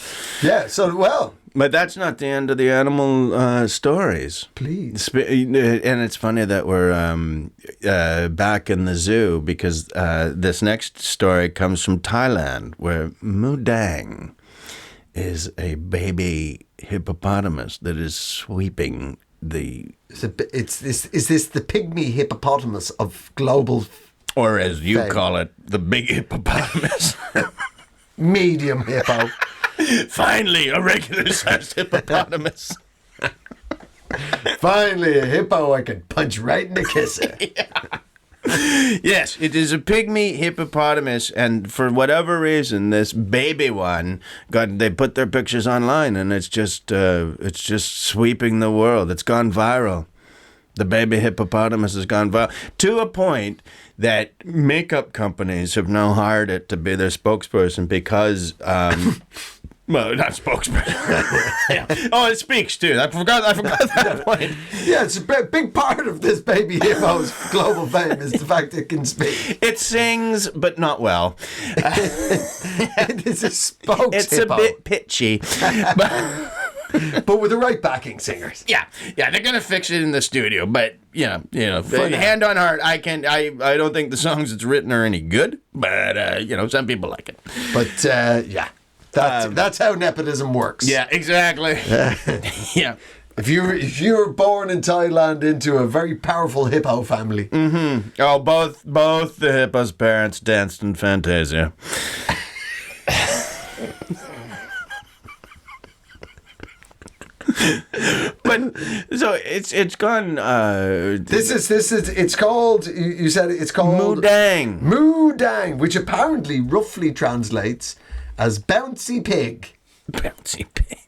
Yeah. So But that's not the end of the animal stories. please. And it's funny that we're back in the zoo because this next story comes from Thailand, where Mudang is a baby hippopotamus that is sweeping the... Is this the pygmy hippopotamus of global, Or as you Fame. call it, the big hippopotamus. medium hippo? Finally, a regular-sized hippopotamus. Finally, a hippo I can punch right in the kisser. Yes, it is a pygmy hippopotamus, and for whatever reason, this baby one they put their pictures online, and it's just sweeping the world. It's gone viral. The baby hippopotamus has gone viral to a point that makeup companies have now hired it to be their spokesperson because. Well, not spokesperson. Yeah. Oh, it speaks too. I forgot that point. Yeah, it's a big part of this baby hippo's global fame is the fact it can speak. It sings, but not well. It is a spokes It's hippo, a bit pitchy. But, but with the right backing singers. yeah, they're gonna fix it in the studio. But hand on heart, I don't think the songs it's written are any good. But some people like it. But yeah. That's how nepotism works. Yeah, exactly. Yeah. If you were born in Thailand into a very powerful hippo family, Oh, both the hippo's parents danced in Fantasia. But so it's gone. it's called. You said it's called Mudang. Mudang, which apparently roughly translates as bouncy pig. Bouncy pig.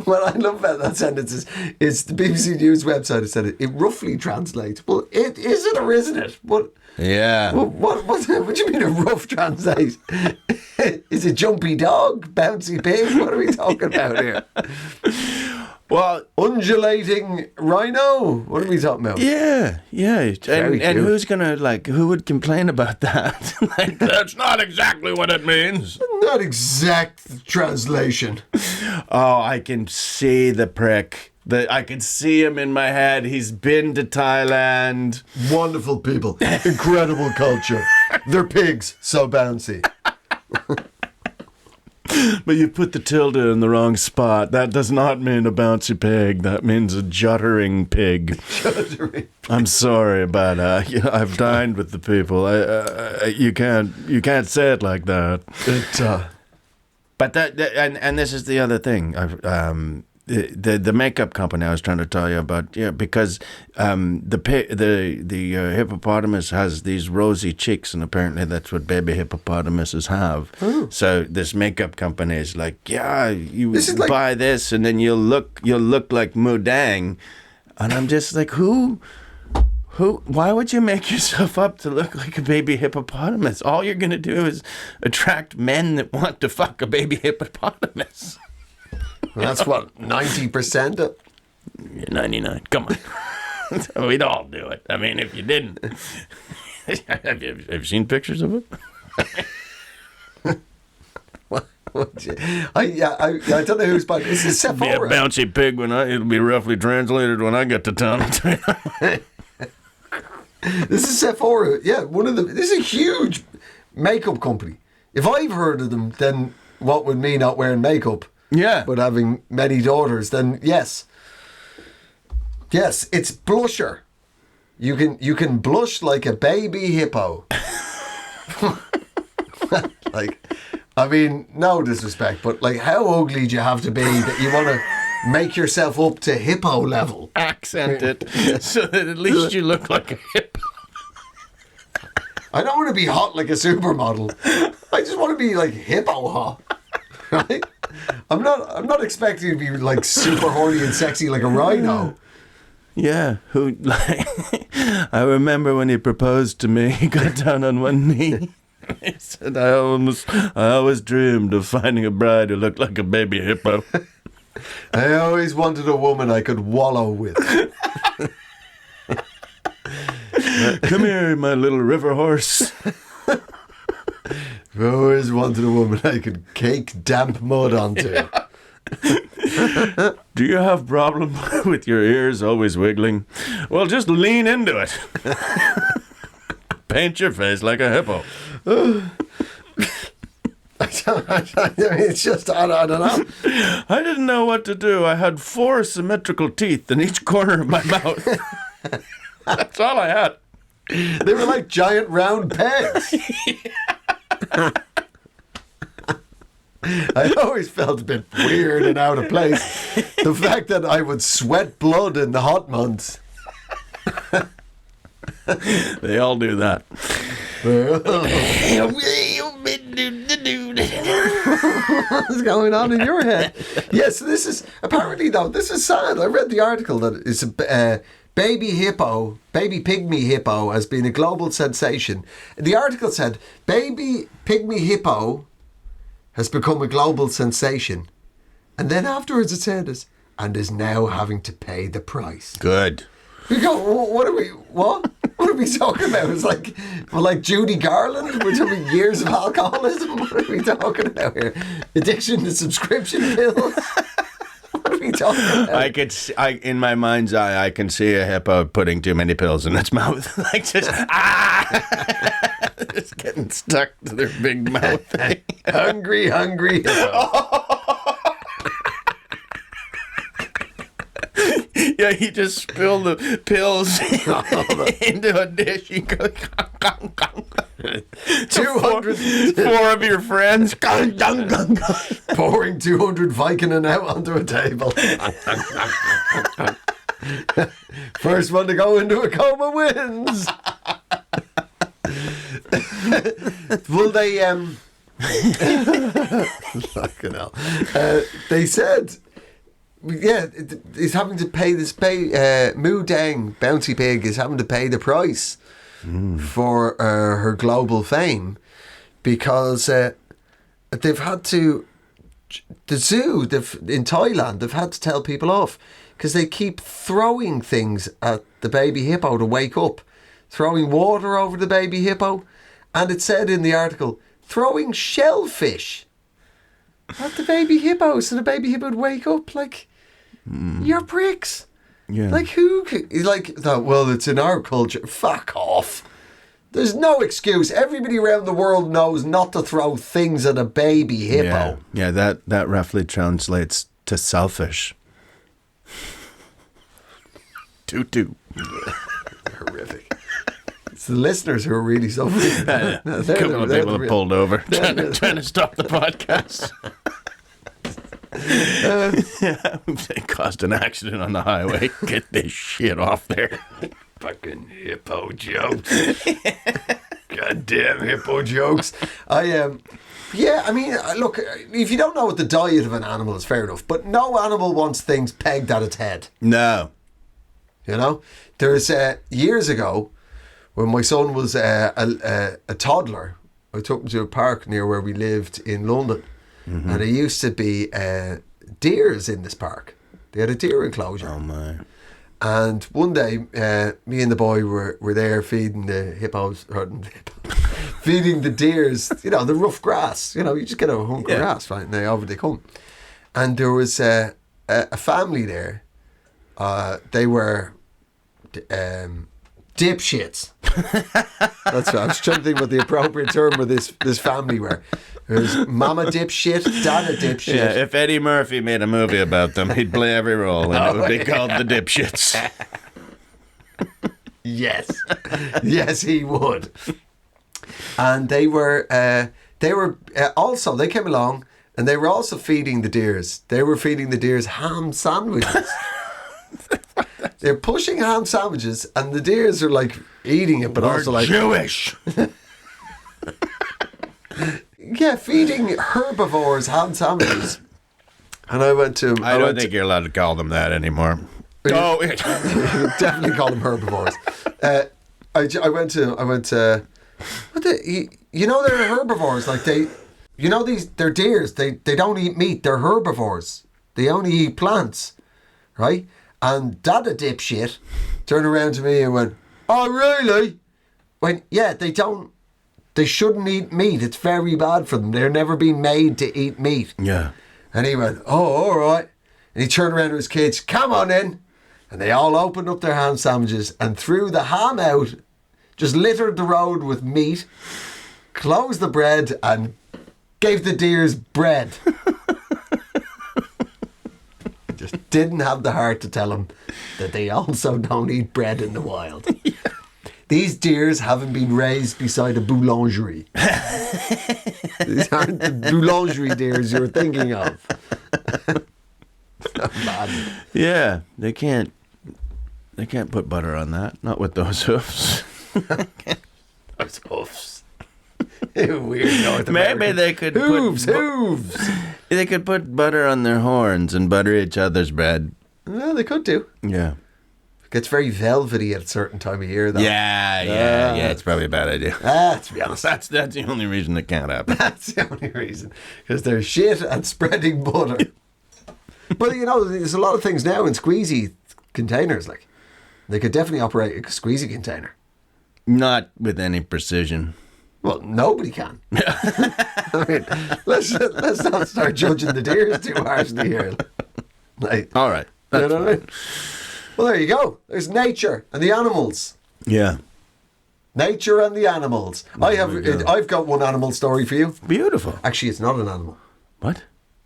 What I love about that sentence is the BBC News website has said it roughly translates. Well, is it or isn't it? What do you mean a rough translate? Is it jumpy dog, bouncy pig? What are we talking about here? Well, undulating rhino? What are we talking about? yeah. And cute. who's gonna who would complain about that? That's not exactly what it means. Not exact translation. Oh, I can see the prick. I can see him in my head. He's been to Thailand. Wonderful people. Incredible culture. They're pigs, so bouncy. But you put the tilde in the wrong spot. That does not mean a bouncy pig. That means a juddering pig. I'm sorry, but I've dined with the people. You can't say it like that. But and this is the other thing. The makeup company I was trying to tell you about, because the hippopotamus has these rosy cheeks, and apparently that's what baby hippopotamuses have. Oh. So this makeup company is like, you buy this, and then you'll look like Mudang, and I'm just like, who? Why would you make yourself up to look like a baby hippopotamus? All you're gonna do is attract men that want to fuck a baby hippopotamus. Well, that's what, 90% of... 99. Come on. We'd all do it. I mean, if you didn't. Have you seen pictures of it? I don't know who's buying. This is Be a Sephora. bouncy pig it'll be roughly translated when I get to town. This is Sephora. Yeah, this is a huge makeup company. If I've heard of them, then what would me not wearing makeup? Yeah. But having many daughters, then yes. Yes, it's blusher. You can blush like a baby hippo. I mean, no disrespect, but how ugly do you have to be that you want to make yourself up to hippo level? Accent it so that at least you look like a hippo. I don't want to be hot like a supermodel. I just want to be hippo hot. Right? I'm not expecting to be like super horny and sexy like a rhino. Yeah, who like I remember when he proposed to me, he got down on one knee. He said, I always dreamed of finding a bride who looked like a baby hippo. I always wanted a woman I could wallow with. Come here, my little river horse. I always wanted a woman I could cake damp mud onto. Do you have problem with your ears always wiggling? Well, just lean into it. Paint your face like a hippo. It's just, I don't know. I didn't know what to do. I had 4 symmetrical teeth in each corner of my mouth. That's all I had. They were like giant round pegs. I always felt a bit weird and out of place. The fact that I would sweat blood in the hot months. They all do that. What's going on in your head? Yes, this is apparently though. This is sad. I read the article that it's a baby pygmy hippo has been a global sensation. The article said baby pygmy hippo has become a global sensation, and then afterwards it said this and is now having to pay the price. Good. We go. What are we? What? What are we talking about? It's like, well, like Judy Garland. We're talking years of alcoholism. What are we talking about here? Addiction to subscription pills. What are we talking about? In my mind's eye, I can see a hippo putting too many pills in its mouth, like just just getting stuck to their big mouth. Hungry hippo. Yeah, you just spill the pills into a dish. You go, 200. 4 of your friends Pouring 200 Vicodin out onto a table. First one to go into a coma wins. Will they? Fucking hell. They said. Yeah, he's having to pay this Moo Dang, Bouncy Pig, is having to pay the price for her global fame because they've had to, the zoo in Thailand, they've had to tell people off because they keep throwing things at the baby hippo to wake up, throwing water over the baby hippo, and it said in the article, throwing shellfish at the baby hippo so the baby hippo would wake up. Like, you're pricks. Yeah. Like, who could, like, well, it's in our culture. Fuck off. There's no excuse. Everybody around the world knows not to throw things at a baby hippo. Yeah, that roughly translates to selfish. Toot. Horrific. It's the listeners who are really suffering. A couple of people have pulled over trying to stop the podcast. They caused an accident on the highway. Get this shit off there. Fucking hippo jokes. Goddamn hippo jokes. Yeah, I mean, look, if you don't know what the diet of an animal is, fair enough. But no animal wants things pegged at its head. No. You know? There's years ago, when my son was a toddler, I took him to a park near where we lived in London. Mm-hmm. And there used to be deers in this park. They had a deer enclosure. Oh, my. And one day, me and the boy were there feeding the hippos, feeding the deers, you know, the rough grass. You know, you just get a hunk of grass, right? And over they come. And there was a family there. They were dipshits. That's what I was trying to think what the appropriate term of this family were. There's mama dipshit, dada dipshit. Yeah, if Eddie Murphy made a movie about them, he'd play every role, and it would be called The Dipshits. Yes, he would. And they came along, and they were also feeding the deers. They were feeding the deers ham sandwiches. They're pushing ham sandwiches, and the deers are like eating it, but also like Jewish. Yeah, feeding herbivores ham sandwiches And I went to. I don't think you're allowed to call them that anymore. Oh, You could definitely call them herbivores. I went to. What you know they're herbivores. Like they're deers. They don't eat meat. They're herbivores. They only eat plants, right? And Dada dipshit turned around to me and went, "Oh really?" Went, "Yeah, they don't. They shouldn't eat meat. It's very bad for them. They're never been made to eat meat." Yeah. And he went, "Oh, all right." And he turned around to his kids, "Come on in." And they all opened up their ham sandwiches and threw the ham out, just littered the road with meat, closed the bread and gave the deers bread. Just didn't have the heart to tell them that they also don't eat bread in the wild. Yeah. These deers haven't been raised beside a boulangerie. These aren't the boulangerie deers you're thinking of. Yeah, they can't put butter on that. Not with those hoofs. Those hoofs. Weird North American. Maybe they could hooves. They could put butter on their horns and butter each other's bread. Well, they could do. Yeah. It gets very velvety at a certain time of year, though. Yeah. It's probably a bad idea. To be honest, That's the only reason it can't happen. that's the only reason. Because they're shit at spreading butter. But, you know, there's a lot of things now in squeezy containers. Like, they could definitely operate a squeezy container. Not with any precision. Well, nobody can. I mean, let's not start judging the deers too harshly here. Like, All right. you know what I mean? Well, there you go. There's nature and the animals. Yeah. Nature and the animals. I've got one animal story for you. Beautiful. Actually, it's not an animal. What?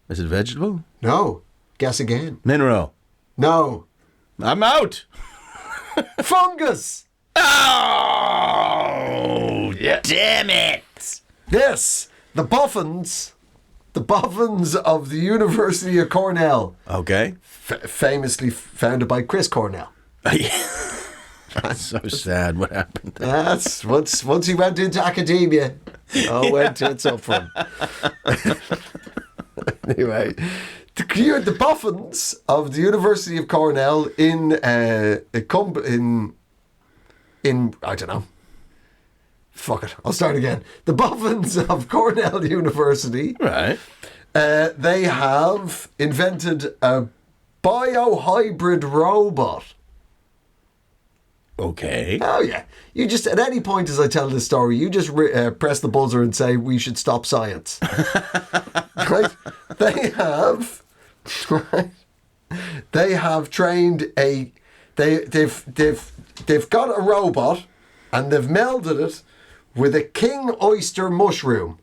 Is it vegetable? No. Guess again. Mineral. No. I'm out. Fungus. Oh, Yeah. damn it. Yes. The boffins of the University of Cornell. Okay. Famously founded by Chris Cornell. That's so sad. What happened? That's once he went into academia. Went tits up for him. Anyway, the boffins of the University of Cornell in I don't know. Fuck it. I'll start again. The boffins of Cornell University. Right. They have invented a biohybrid robot. Okay. Oh, yeah. You just, at any point as I tell this story, you just press the buzzer and say, we should stop science. Right? They have trained they've got a robot and they've melded it with a king oyster mushroom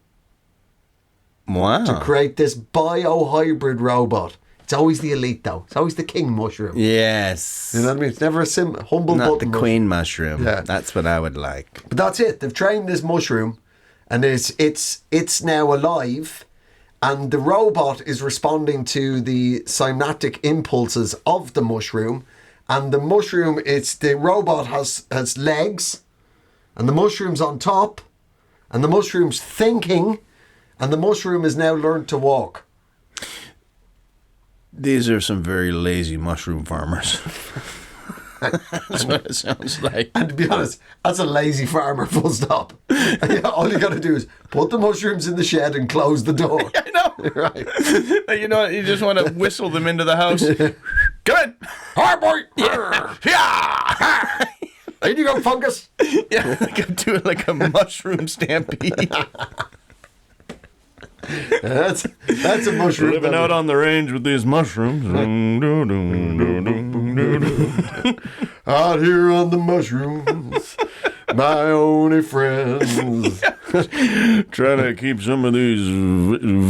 Wow. to create this biohybrid robot. It's always the elite, though. It's always the king mushroom. Yes. You know what I mean? It's never a humble Not the button queen mushroom. Yeah. That's what I would like. But that's it. They've trained this mushroom, and it's now alive, and the robot is responding to the synaptic impulses of the mushroom, and the robot has legs, and the mushroom's on top, and the mushroom's thinking, and the mushroom has now learned to walk. These are some very lazy mushroom farmers. That's what it sounds like. And to be honest, that's a lazy farmer, full stop. All you got to do is put the mushrooms in the shed and close the door. I know. Right. You know, you just want to whistle them into the house. Come in. Hi, boy. Yeah. There you go, fungus. Yeah, like I'm doing like a mushroom stampede. That's a mushroom. Living out on the range with these mushrooms. Out here on the mushrooms, my only friends. Trying to keep some of these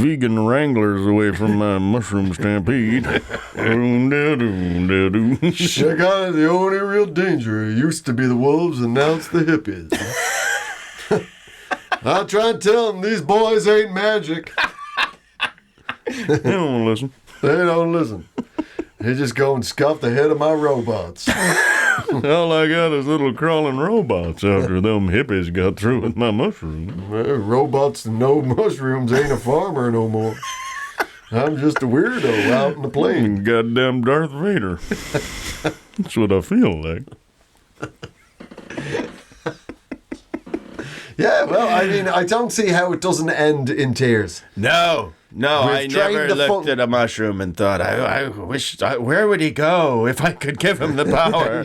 vegan wranglers away from my mushroom stampede. Check out the only real danger. It used to be the wolves, and now it's the hippies. I'll try and tell them these boys ain't magic. They don't listen. They don't listen. They just go and scuff the head of my robots. All I got is little crawling robots after them hippies got through with my mushrooms. Well, robots and no mushrooms ain't a farmer no more. I'm just a weirdo out in the plane. Goddamn Darth Vader. That's what I feel like. Yeah, well, I mean, I don't see how it doesn't end in tears. No, I We've never trained the looked at a mushroom and thought, I wish, where would he go if I could give him the power?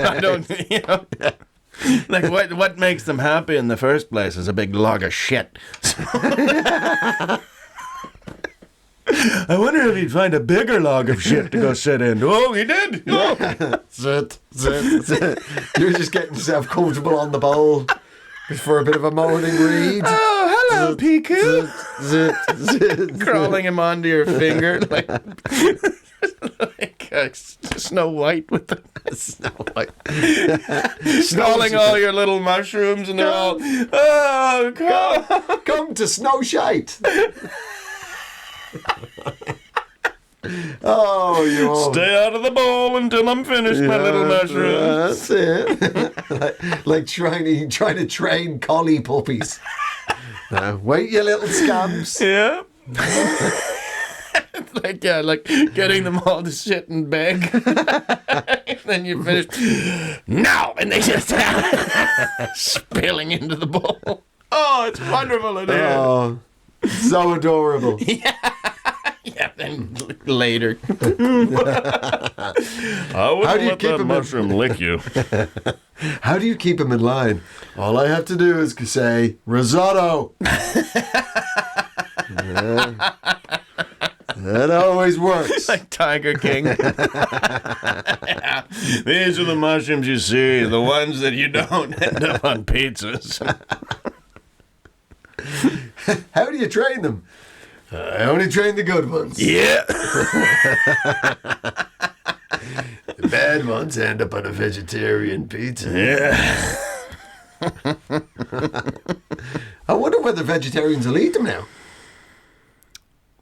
I don't, like what makes them happy in the first place is a big log of shit. I wonder if he'd find a bigger log of shit to go sit in. Oh, he did. Oh. Zit. You're just getting yourself comfortable on the bowl for a bit of a morning read. Oh, hello, Piku. Zit. Crawling him onto your finger like Snow White with the Snow White. calling all your little mushrooms, and they're all, oh, Come to Snow Shite. Oh, you stay out of the bowl until I'm finished, my little mushrooms. That's it. like trying to train collie puppies. Wait, you little scamps. Yeah. like getting them all to sit and beg. Then you finish. No! And they just spilling into the bowl. Oh, it's wonderful in here. Oh, so adorable. Yeah, then later. I wouldn't How do you let keep that him mushroom lick you. How do you keep him in line? All I have to do is say, risotto. That always works. Like Tiger King. Yeah. These are the mushrooms you see, the ones that you don't end up on pizzas. How do you train them? I only train the good ones. Yeah. The bad ones end up on a vegetarian pizza. Yeah. I wonder whether vegetarians will eat them now.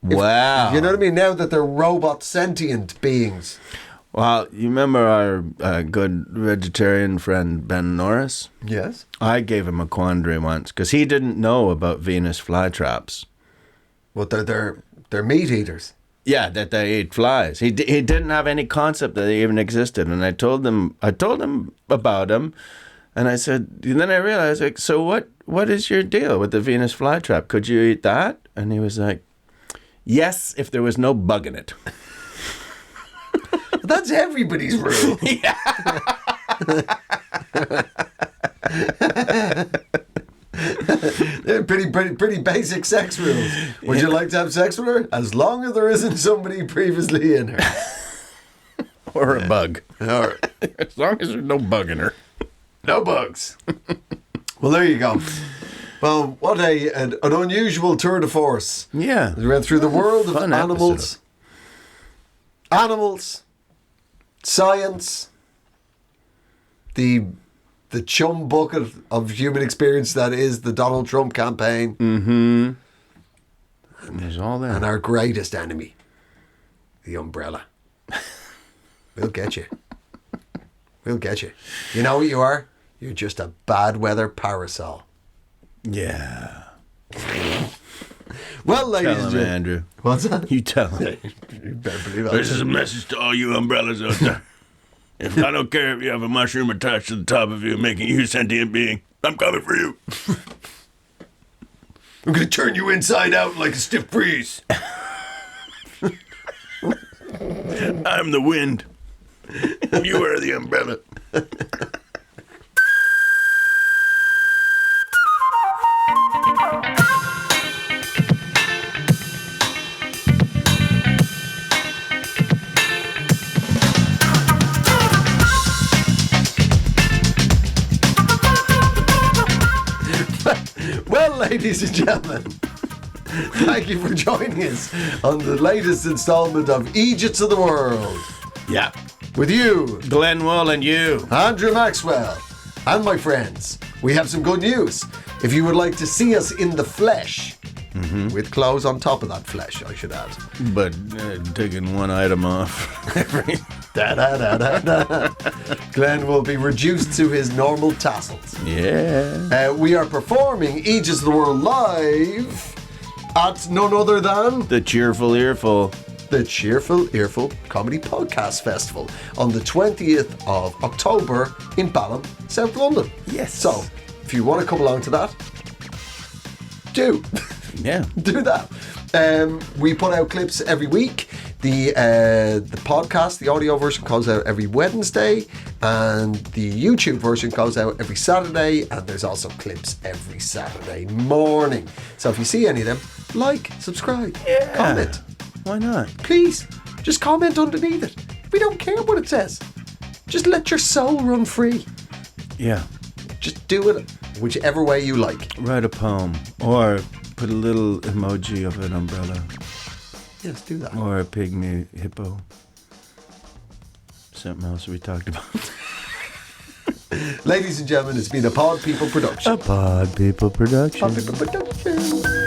Wow. You know what I mean? Now that they're robot sentient beings. Well, you remember our good vegetarian friend Ben Norris? Yes. I gave him a quandary once because he didn't know about Venus flytraps. Well, they're meat eaters. Yeah, that they eat flies. He didn't have any concept that they even existed, and I told him about them, and I said, and then I realized, like, so what is your deal with the Venus flytrap? Could you eat that? And he was like, yes, if there was no bug in it. That's everybody's rule. Yeah. They're pretty basic sex rules. Would you like to have sex with her? As long as there isn't somebody previously in her. Or a bug. Or, As long as there's no bug in her. no bugs. Well, there you go. Well, what an unusual tour de force. Yeah. We went through the world of Fun animals. Animals. Science. The chum bucket of human experience that is the Donald Trump campaign. Mm-hmm. There's all that. And our greatest enemy, the umbrella. We'll get you. We'll get you. You know what you are? You're just a bad weather parasol. Yeah. Well, ladies Tell and him, gentlemen. Andrew. What's that? You tell him. You better believe it. This is a message to all you umbrellas out there. If I don't care if you have a mushroom attached to the top of you, making you a sentient being, I'm coming for you. I'm going to turn you inside out like a stiff breeze. I'm the wind. You are the umbrella. Well, ladies and gentlemen, thank you for joining us on the latest installment of Eejits of the World. Yeah. With you, Glenn Wall and you. Andrew Maxwell, and my friends. We have some good news. If you would like to see us in the flesh, with clothes on top of that flesh, I should add. But taking one item off. Glenn will be reduced to his normal tassels. Yeah. We are performing Eejits of the World live at none other than The Cheerful Earful. the Cheerful Earful Comedy Podcast Festival on the 20th of October in Balham, South London. Yes. So, if you want to come along to that, do. Yeah. Do that. We put out clips every week. The podcast, the audio version, goes out every Wednesday, and the YouTube version goes out every Saturday, and there's also clips every Saturday morning. So if you see any of them, like, subscribe, comment. Why not? Please, just comment underneath it. We don't care what it says. Just let your soul run free. Yeah. Just do it whichever way you like. Write a poem. Or put a little emoji of an umbrella. Yes, do that. Or a pygmy hippo. Something else we talked about. Ladies and gentlemen, it's been a Pod People production. A Pod People production. Pod People production.